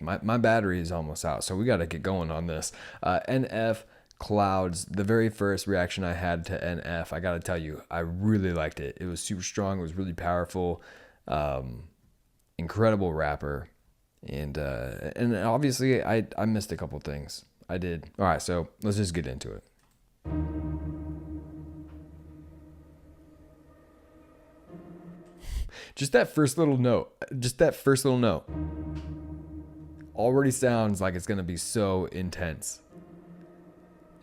my battery is almost out, so we got to get going on this. NF Clouds, the very first reaction I had to NF, I got to tell you, I really liked it. It was super strong. It was really powerful. Incredible rapper. And obviously I missed a couple things. I did. All right, so let's just get into it. Just that first little note already sounds like it's going to be so intense.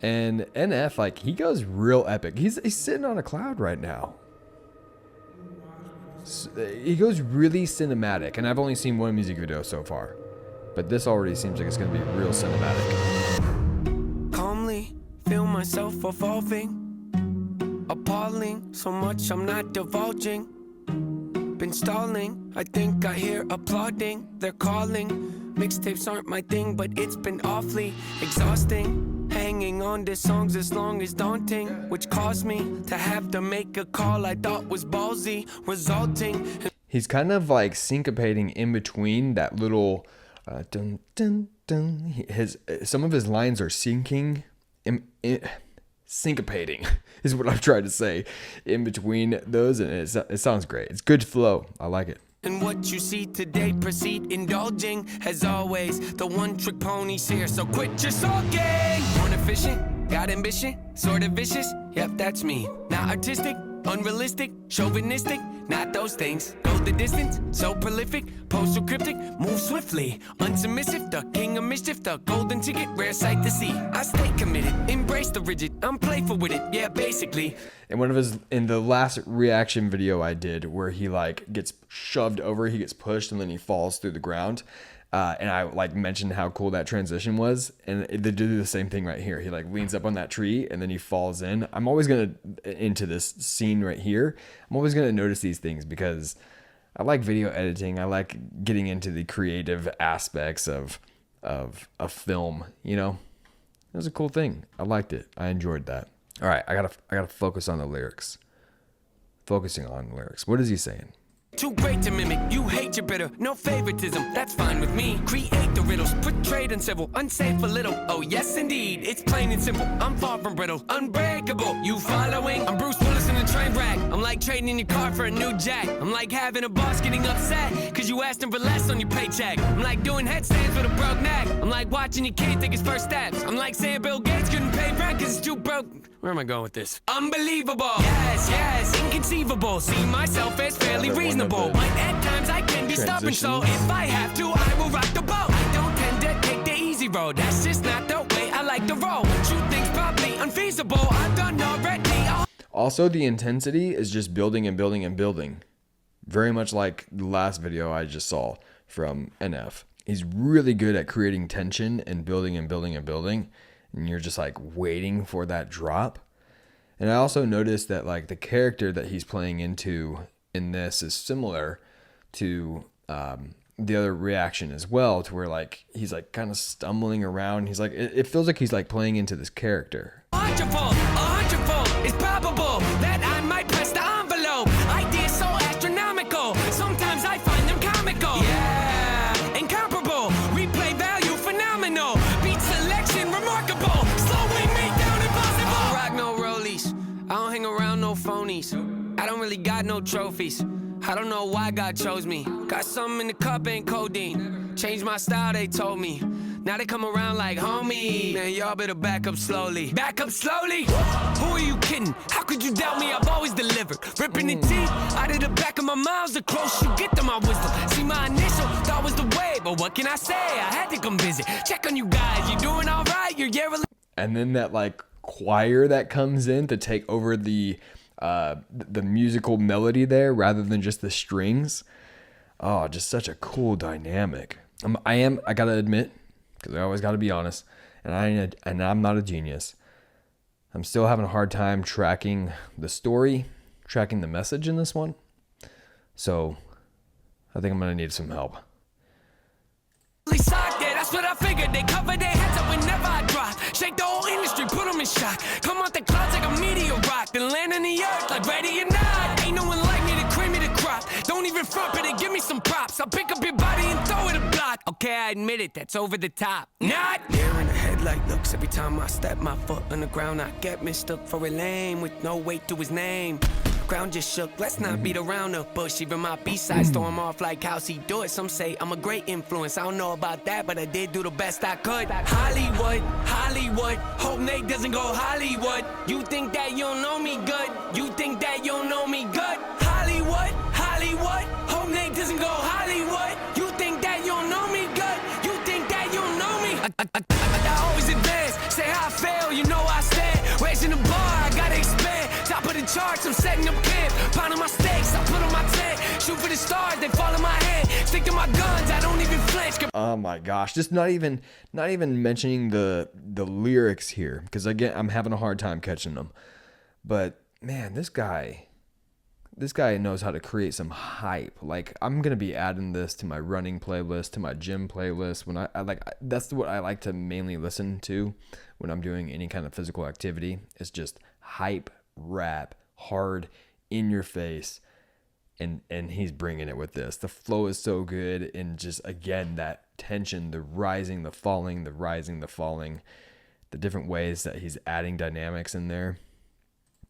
And NF, like, he goes real epic. He's sitting on a cloud right now. He goes really cinematic, and I've only seen one music video so far, but this already seems like it's going to be real cinematic. Calmly feel myself evolving, appalling, so much I'm not divulging. Been stalling, I think I hear applauding, they're calling. Mixtapes aren't my thing, but it's been awfully exhausting. Hanging on to songs as long as daunting, which caused me to have to make a call I thought was ballsy, resulting. He's kind of like syncopating in between that little dun dun dun. Some of his lines are syncapating is what I'm trying to say in between those, and it sounds great. It's good flow. I like it. And what you see today, proceed indulging. As always, the one-trick pony's here, so quit your sulking. Born efficient, got ambition, sort of vicious. Yep, that's me. Not artistic, unrealistic, chauvinistic. Not those things. Go the distance, so prolific, postal cryptic, move swiftly, unsubmissive, the king of mischief, the golden ticket, rare sight to see. I stay committed, embrace the rigid, I'm playful with it, yeah, basically. And in the last reaction video I did, where he like gets shoved over, he gets pushed, and then he falls through the ground. And I like mentioned how cool that transition was, and they do the same thing right here. He like leans up on that tree and then he falls in. I'm always gonna into this scene right here. I'm always gonna notice these things because I like video editing. I like getting into the creative aspects of a film. You know, it was a cool thing. I liked it. I enjoyed that. All right, I gotta focus on the lyrics. Focusing on the lyrics. What is he saying? Too great to mimic, you hate your bitter, no favoritism, that's fine with me. Create the riddles, portrayed and civil, unsafe a little, oh yes indeed, it's plain and simple, I'm far from brittle, unbreakable, you following? I'm Bruce Willis in a train wreck, I'm like trading in your car for a new jack, I'm like having a boss getting upset, cause you asked him for less on your paycheck, I'm like doing headstands with a broke neck, I'm like watching your kid take his first steps, I'm like saying Bill Gates couldn't pay rent cause it's too broke. Where am I going with this? Unbelievable, yes, inconceivable, see myself as fairly reasonable. But at times I can be stubborn, so if I have to, I will rock the boat. I don't tend to take the easy road, that's just not the way I like to roll. Shoot things probably unfeasible, I've done already. Also, the intensity is just building and building and building. Very much like the last video I just saw from NF. He's really good at creating tension and building and building and building. And you're just like waiting for that drop. And I also noticed that like the character that he's playing into in this is similar to the other reaction as well, to where like he's like kind of stumbling around. He's like, it feels like he's like playing into this character. A hundredfold is probable that I might press the envelope. Ideas so astronomical, sometimes I find them comical. Yeah, incomparable, replay value phenomenal, beat selection remarkable, slowing me down impossible. I don't rock no rollies, I don't hang around no phonies, I don't really got no trophies. I don't know why God chose me. Got something in the cup, ain't codeine. Changed my style, they told me. Now they come around like, homie, man, y'all better back up slowly. Back up slowly? Who are you kidding? How could you doubt me? I've always delivered. Ripping the teeth out of the back of my mouth. The closer you get to my wisdom. See, my initial thought was the way, but what can I say? I had to come visit. Check on you guys. You doing all right? You're And then that like choir that comes in to take over the musical melody there rather than just the strings. Oh, just such a cool dynamic. I gotta admit, because I always gotta be honest, and I'm not a genius. I'm still having a hard time tracking the story, tracking the message in this one. So I think I'm gonna need some help. That's what I figured. They cover their heads up whenever I drop. Shake the whole industry, put them in shock. Come out the clouds like a meteor rock, then land on the earth like ready or not. Ain't no one like me to cream me the crop. Don't even front, but they give me some props. I'll pick up your body and throw it a block. I'll Okay, I admit it, that's over the top. Not there in the headlight looks every time I step my foot on the ground. I get mistook for a lame with no weight to his name. Ground just shook, let's not beat around the bush. Even my B-side storm off like how's he do it. Some say I'm a great influence, I don't know about that, but I did do the best I could. Hollywood, Hollywood, hope Nate doesn't go Hollywood. You think that you don't know me good, you think that you don't know me good. Hollywood, Hollywood, hope Nate doesn't go Hollywood. You think that you don't know me good, you think that you don't know me. I always advance, say how I fail, you know I stand. Raising the bar, I gotta expand. Top of the charts, I'm setting up camp. Pounding my stakes, I put on my tent. Shoot for the stars, they fall in my hand. Stick to my guns, I don't even flinch. Oh my gosh, just not even mentioning the lyrics here, because again, I'm having a hard time catching them. But man, this guy knows how to create some hype. Like, I'm gonna be adding this to my running playlist, to my gym playlist. When I like, that's what I like to mainly listen to when I'm doing any kind of physical activity. It's just hype rap, hard, in your face, and he's bringing it with this. The flow is so good, and just again that tension, the rising, the falling, the rising, the falling, the different ways that he's adding dynamics in there.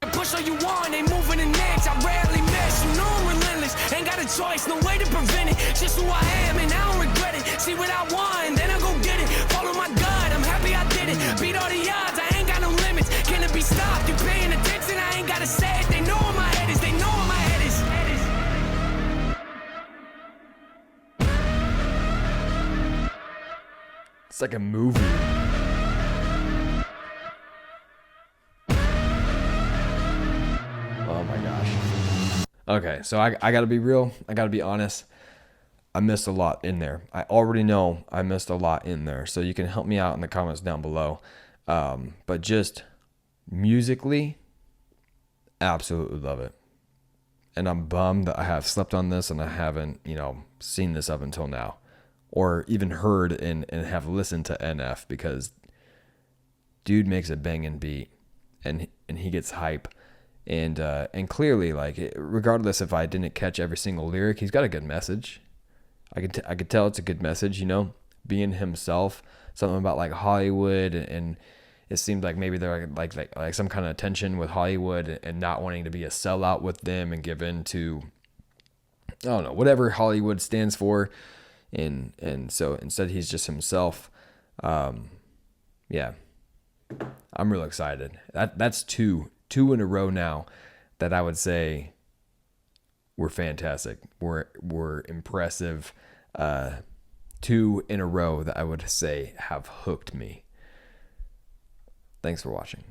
Push all you want, ain't moving an inch. I rarely miss, you know I'm relentless. Ain't got a choice, no way to prevent it. Just who I am, and I don't regret it. See what I want, and then I go get it. Follow my gut, I'm happy I did it. Beat all the odds, I ain't got no limits. Can it be stopped? You paying attention? I ain't gotta say it. They know where my head is. They know where my head is. It's like a movie. Oh my gosh. Okay, so I gotta be real. I gotta be honest. I missed a lot in there. I already know I missed a lot in there. So you can help me out in the comments down below. But just musically, absolutely love it. And I'm bummed that I have slept on this and I haven't, seen this up until now. Or even heard and have listened to NF, because dude makes a banging beat and he gets hype. And clearly, like, regardless if I didn't catch every single lyric, he's got a good message. I could tell it's a good message, being himself, something about like Hollywood, and it seemed like maybe they're like some kind of tension with Hollywood and not wanting to be a sellout with them and give in to, I don't know, whatever Hollywood stands for. And so instead he's just himself. Yeah, I'm real excited. That's two in a row now that I would say were fantastic. Were impressive. 2 in a row that I would say have hooked me. Thanks for watching.